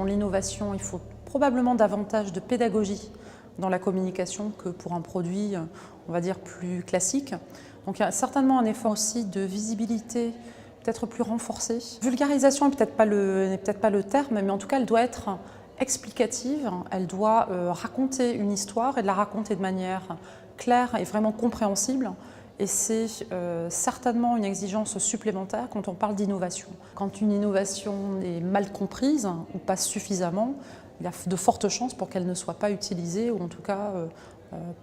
dans l'innovation, il faut probablement davantage de pédagogie dans la communication que pour un produit, on va dire, plus classique. Donc il y a certainement un effort aussi de visibilité peut-être plus renforcé. Vulgarisation n'est peut-être pas le terme, mais en tout cas elle doit être explicative, elle doit raconter une histoire et de la raconter de manière claire et vraiment compréhensible. Et c'est certainement une exigence supplémentaire quand on parle d'innovation. Quand une innovation est mal comprise ou pas suffisamment, il y a de fortes chances pour qu'elle ne soit pas utilisée ou en tout cas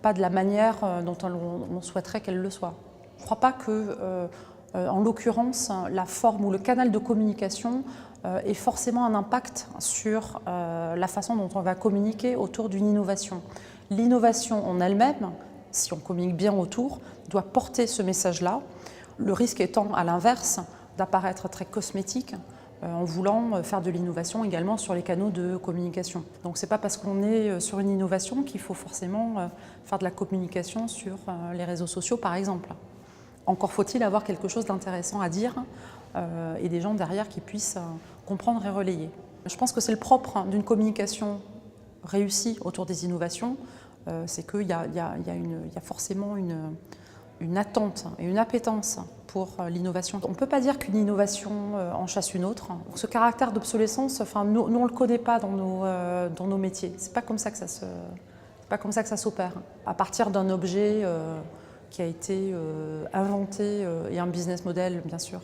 pas de la manière dont on souhaiterait qu'elle le soit. Je ne crois pas que, en l'occurrence, la forme ou le canal de communication ait forcément un impact sur la façon dont on va communiquer autour d'une innovation. L'innovation en elle-même, si on communique bien autour, doit porter ce message-là. Le risque étant, à l'inverse, d'apparaître très cosmétique en voulant faire de l'innovation également sur les canaux de communication. Donc ce n'est pas parce qu'on est sur une innovation qu'il faut forcément faire de la communication sur les réseaux sociaux, par exemple. Encore faut-il avoir quelque chose d'intéressant à dire et des gens derrière qui puissent comprendre et relayer. Je pense que c'est le propre d'une communication réussie autour des innovations, c'est qu'il y a forcément une attente et une appétence pour l'innovation. On ne peut pas dire qu'une innovation en chasse une autre. Ce caractère d'obsolescence, enfin, nous on ne le connaît pas dans nos métiers. C'est pas comme ça que ça s'opère. À partir d'un objet qui a été inventé, et un business model bien sûr,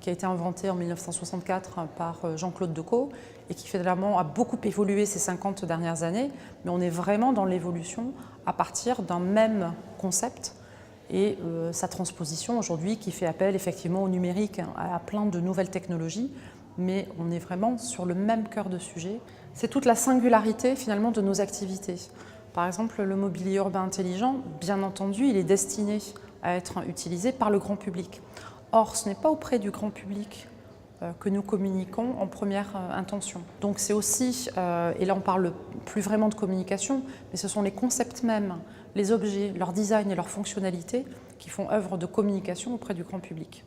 qui a été inventé en 1964 par Jean-Claude Decaux et qui finalement a beaucoup évolué ces 50 dernières années, mais on est vraiment dans l'évolution à partir d'un même concept et sa transposition aujourd'hui qui fait appel effectivement au numérique, à plein de nouvelles technologies, mais on est vraiment sur le même cœur de sujet. C'est toute la singularité finalement de nos activités. Par exemple, le mobilier urbain intelligent, bien entendu, il est destiné à être utilisé par le grand public. Or, ce n'est pas auprès du grand public que nous communiquons en première intention. Donc c'est aussi, et là on parle plus vraiment de communication, mais ce sont les concepts mêmes, les objets, leur design et leur fonctionnalité qui font œuvre de communication auprès du grand public.